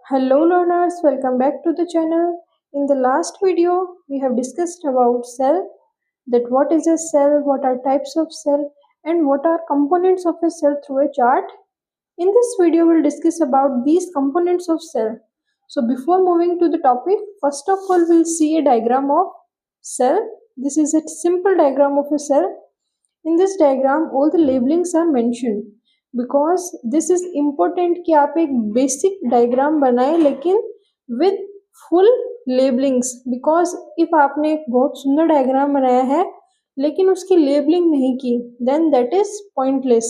Hello learners, welcome back to the channel. In the last video, we have discussed about cell, that what is a cell, what are types of cell, and what are components of a cell through a chart. In this video, we'll discuss about these components of cell. So before moving to the topic, first of all, we'll see a diagram of cell. This is a simple diagram of a cell. In this diagram, all the labelings are mentioned. Because this is important कि आप एक basic diagram बनाएं लेकिन with full labellings, because if आपने एक बहुत सुंदर diagram बनाया है लेकिन उसकी लेबलिंग नहीं की then that is pointless.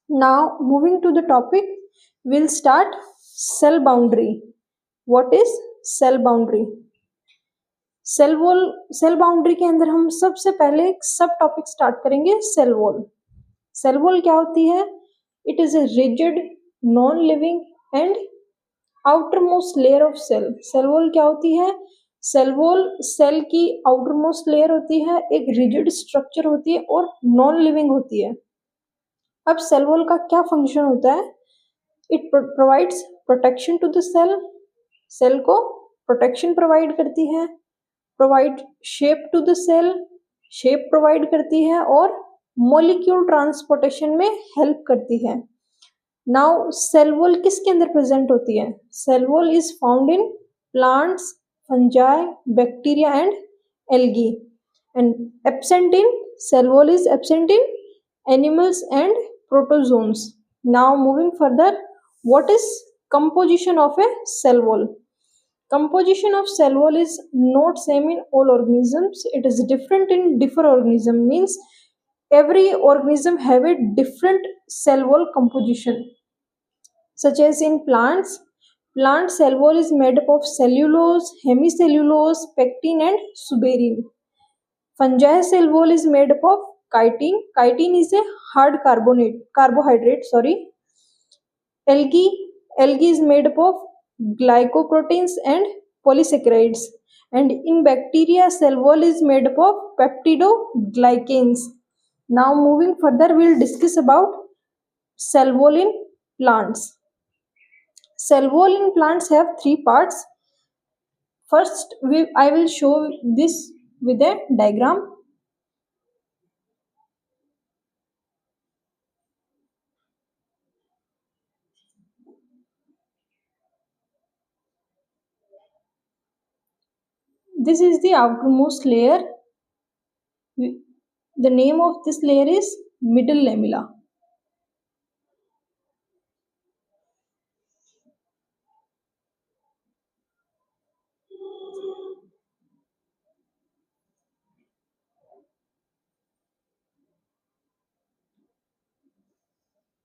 Now moving to the topic, will start cell boundary. What is cell boundary? Cell boundary के अंदर हम सबसे पहले एक सब टॉपिक स्टार्ट करेंगे, सेल वॉल. सेल वॉल क्या होती है? It is a rigid, non living and outermost layer of cell. Cell wall क्या होती है? सेल वॉल सेल की आउटर मोस्ट लेयर होती है, एक रिजिड स्ट्रक्चर होती है और नॉन लिविंग होती है. अब सेल वॉल का क्या फंक्शन होता है? It provides protection to the cell. Cell को प्रोटेक्शन प्रोवाइड करती है, provide shape to the cell, shape provide करती है और मॉलिक्यूल ट्रांसपोर्टेशन में हेल्प करती है. नाउ सेल वॉल किसके अंदर प्रेजेंट होती है? Cell wall is found in plants, fungi, bacteria and algae. And absent in cell wall is absent in animals and protozoans. Now moving further, what is composition of a cell wall? Composition of cell wall is not same in all organisms. It is different in different organism. Means every organism have a different cell wall composition. Such as in plants, plant cell wall is made up of cellulose, hemicellulose, pectin and suberin. Fungi cell wall is made up of chitin. Chitin is a hard carbohydrate. Algae is made up of glycoproteins and polysaccharides. And in bacteria, cell wall is made up of peptidoglycans. Now moving further, we'll discuss about cell wall in plants. Cell wall in plants have three parts. First, I will show this with a diagram. This is the outermost layer. The name of this layer is middle lamella.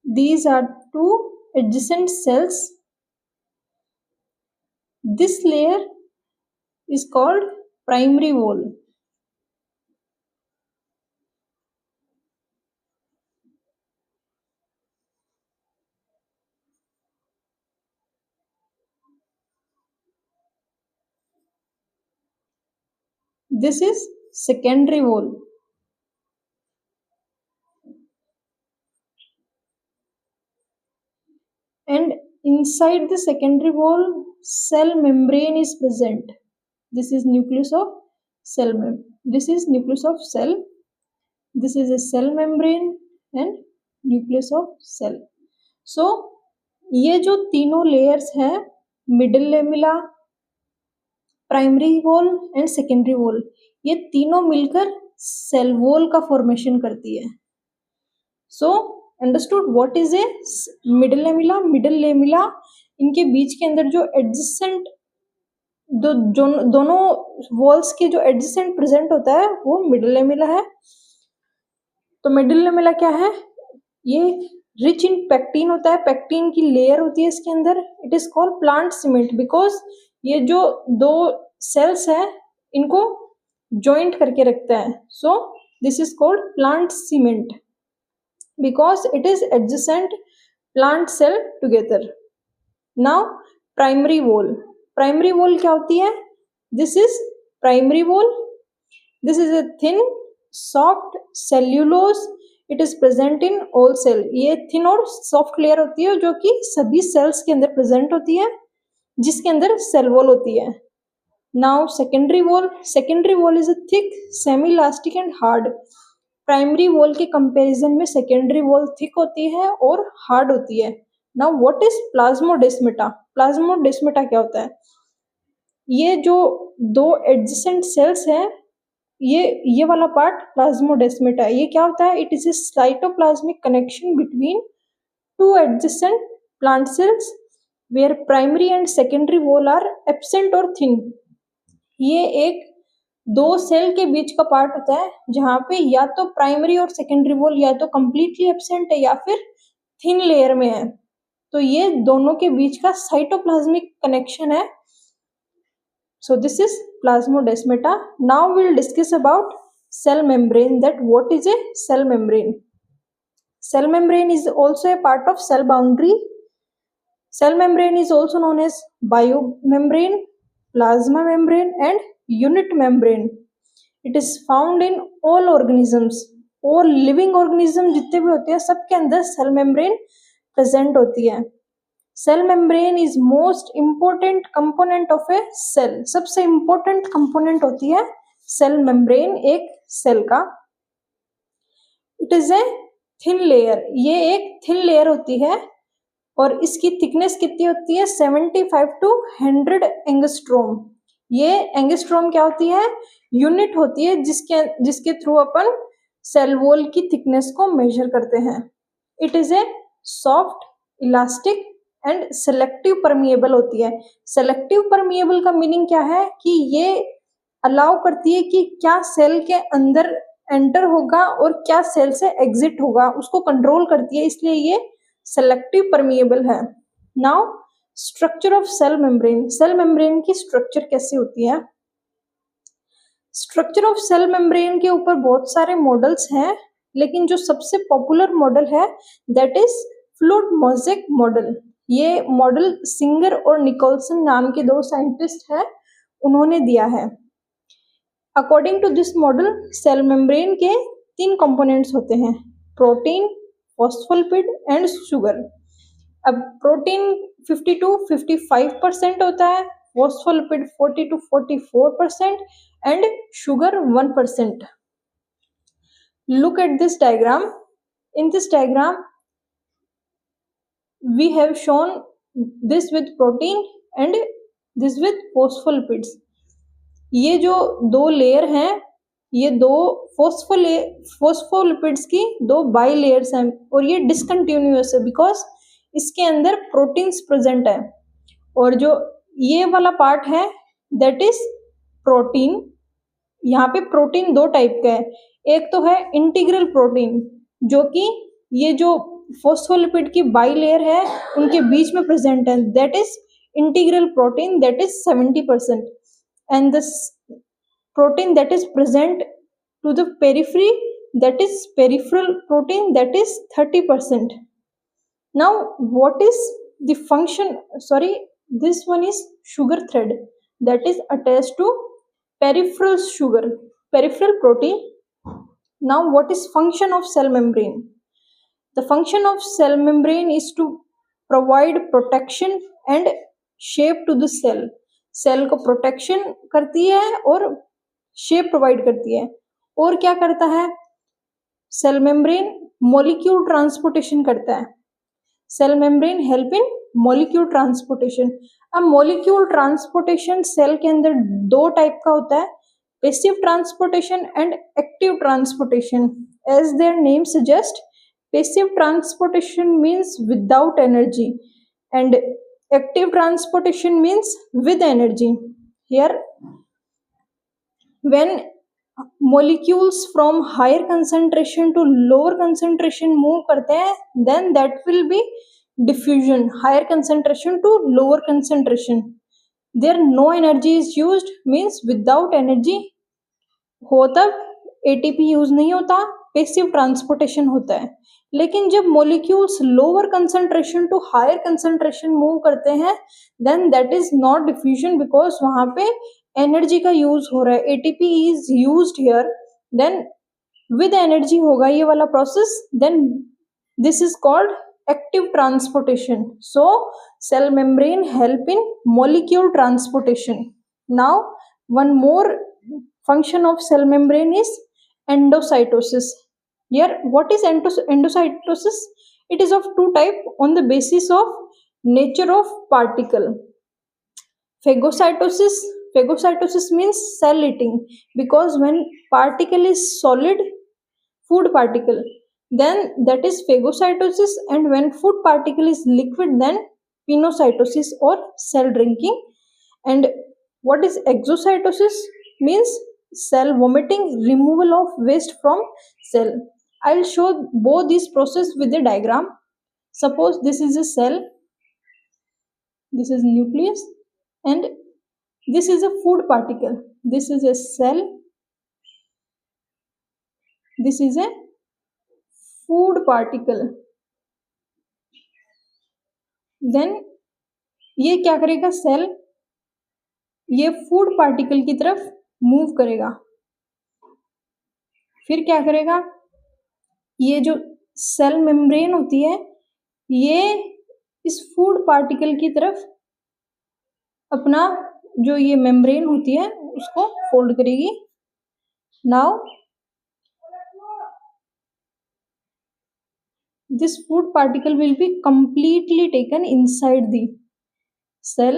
These are two adjacent cells. This layer is called primary wall. This is secondary wall. And inside the secondary wall, cell membrane is present. This is nucleus of cell. This is nucleus of cell. This is a cell membrane and nucleus of cell. So ये जो तीनों layers हैं, middle lamella, primary wall and secondary wall, ये तीनों मिलकर cell wall का formation करती है. So understood what is a middle lamella? Middle lamella, इनके बीच के अंदर जो एडजेसेंट दोनों वॉल्स के जो एडजेसेंट प्रेजेंट होता है वो मिडिल लेमिला है. तो मिडिल लेमिला क्या है? ये रिच इन पेक्टिन होता है, पेक्टिन की लेयर होती है इसके अंदर. It is called plant cement because ये जो दो सेल्स है इनको जॉइंट करके रखता है. सो this is called plant cement because it is adjacent plant cell together. Now primary wall. Primary wall क्या होती है? This is primary wall. This is a thin soft cellulose. It is present in all cell. ये thin और soft layer होती है जो कि सभी cells के अंदर present होती है. जिसके अंदर सेल वॉल होती है। Now secondary wall is a thick, semi elastic and hard. Primary wall के कंपैरिजन में सेकेंडरी वॉल थिक होती है और हार्ड होती है। Now what is plasmodesmata? Plasmodesmata क्या होता है? ये जो दो एडजेसेंट सेल्स हैं, ये वाला पार्ट प्लाज्मोडेस्माटा है। ये क्या होता है? It is a cytoplasmic connection between two adjacent plant cells where primary and secondary wall are absent और थिन। ये एक दो सेल के बीच का पार्ट होता है जहां पे या तो प्राइमरी और सेकेंडरी वॉल या तो कंप्लीटली एब्सेंट है या फिर थिन लेयर में है। तो ये दोनों के बीच का साइटोप्लाज्मिक कनेक्शन है। So this is plasmodesmata. Now we'll discuss about cell membrane, that what is a cell membrane. Cell membrane is also a part of cell boundary. Cell membrane is also known as biomembrane, plasma membrane and unit membrane. It is found in all organisms. all living organism जितने भी होते हैं सबके अंदर cell membrane present होती है। Cell membrane is most important component of a cell. सबसे important component होती है सेल मेम्ब्रेन एक सेल का। It is a thin layer, ये एक थिन लेयर होती है और इसकी थिकनेस कितनी होती है? 75 to 100 एंगस्ट्रोम। ये एंगस्ट्रोम क्या होती है? यूनिट होती है जिसके थ्रू अपन सेल वॉल की थिकनेस को मेजर करते हैं। It is A soft, elastic and selective permeable होती है। सेलेक्टिव परमिएबल का मीनिंग क्या है? कि ये अलाउ करती है कि क्या सेल के अंदर एंटर होगा और क्या सेल से एग्जिट होगा, उसको कंट्रोल करती है, इसलिए ये सेलेक्टिव परमिएबल है। Now structure of cell membrane. Cell membrane की स्ट्रक्चर कैसी होती है? स्ट्रक्चर ऑफ सेल मेम्ब्रेन के ऊपर बहुत सारे मॉडल्स हैं, लेकिन जो सबसे पॉपुलर मॉडल है that is fluid mosaic model. ये मॉडल सिंगर और निकोलसन नाम के दो साइंटिस्ट हैं, उन्होंने दिया है। According to this model cell membrane के 3 कंपोनेंट्स होते हैं, प्रोटीन, फॉस्फोलिपिड एंड शुगर। अब प्रोटीन 50 to 55% होता है, phospholipid 40 to 44% and sugar 1%। Look at this diagram. In this diagram we have shown this with protein and this with phospholipids. ये जो दो layer हैं, ये दो फोस्फोलिपिड्स की दो बाई लेयर्स हैं और ये डिसकंटिन्यूअस है बिकॉज इसके अंदर प्रोटीन्स प्रेजेंट है। और जो ये वाला पार्ट है दैट इज प्रोटीन। यहाँ पे प्रोटीन दो टाइप का है, एक तो है इंटीग्रल प्रोटीन जो कि ये जो फोस्फोलिपिड की बाई लेयर है उनके बीच में प्रेजेंट है, that is integral protein, that is 70%, and this protein that is present to the periphery that is peripheral protein, that is 30%. Now what is the function? Sorry, this one is sugar thread that is attached to peripheral sugar, peripheral protein. Now what is function of cell membrane? The function of cell membrane is to provide protection and shape to the cell. Cell को protection करती है और shape provide करती है। और क्या करता है? सेल मेम्ब्रेन मॉलिक्यूल ट्रांसपोर्टेशन करता है। Cell membrane help in molecule transportation. अब मॉलिक्यूल ट्रांसपोर्टेशन सेल के अंदर दो टाइप का होता है, passive transportation and active transportation. As their name suggest, passive transportation means without energy and active transportation means with energy. Here when molecules from higher concentration to lower concentration move करते हैं then that will be diffusion, higher concentration to lower concentration. There no energy is used means without energy हो तब ATP use नहीं होता, passive transportation होता है। लेकिन जब molecules lower concentration to higher concentration move करते हैं then that is not diffusion because वहां पे एनर्जी का यूज हो रहा है, ATP is used here, then with energy होगा ये वाला process, then this is called active transportation. So cell membrane help in molecule transportation. Now one more function of cell membrane is endocytosis. Here what is endocytosis? It is of two type on the basis of nature of particle. Phagocytosis means cell eating, because when particle is solid food particle, then that is phagocytosis, and when food particle is liquid, then pinocytosis or cell drinking. And what is exocytosis? Means cell vomiting, removal of waste from cell. I'll show both these process with a diagram. Suppose this is a cell, this is nucleus, and this is a food particle. This is a cell, this is a food particle. Then ये क्या करेगा? Cell ये food particle की तरफ move करेगा. फिर क्या करेगा? ये जो सेल मेम्ब्रेन होती है, ये इस फूड पार्टिकल की तरफ अपना जो ये मेम्ब्रेन होती है उसको फोल्ड करेगी. Now this food particle will be completely taken inside the cell.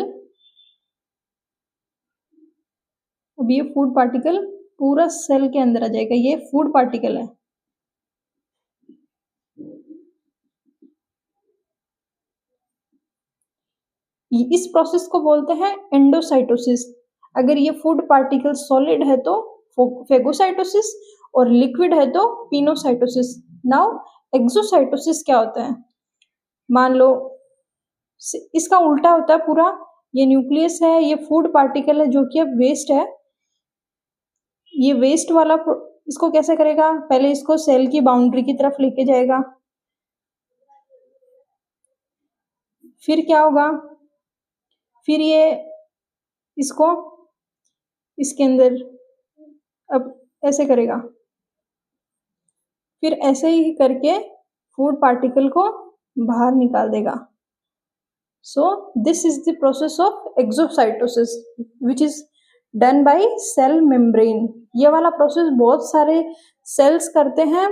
अब ये फूड पार्टिकल पूरा सेल के अंदर आ जाएगा. ये फूड पार्टिकल है. इस प्रोसेस को बोलते हैं एंडोसाइटोसिस. अगर ये फूड पार्टिकल सॉलिड है तो फेगोसाइटोसिस, और लिक्विड है तो पिनोसाइटोसिस. नाउ एक्सोसाइटोसिस क्या होता है? मान लो इसका उल्टा होता है पूरा. ये न्यूक्लियस है, ये फूड पार्टिकल है जो कि अब वेस्ट है. ये वेस्ट वाला इसको कैसे करेगा? पहले इसको सेल की बाउंड्री की तरफ लेके जाएगा. फिर क्या होगा? फिर ये इसको इसके अंदर अब ऐसे करेगा. फिर ऐसे ही करके फूड पार्टिकल को बाहर निकाल देगा. So this is the process of exocytosis which is done by cell membrane. ये वाला प्रोसेस बहुत सारे सेल्स करते हैं,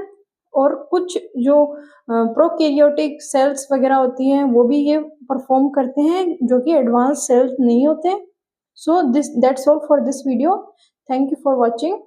और कुछ जो प्रोकैरियोटिक सेल्स वगैरह होती हैं वो भी ये परफॉर्म करते हैं, जो कि एडवांस सेल्स नहीं होते. So that's all for this video. Thank you for watching.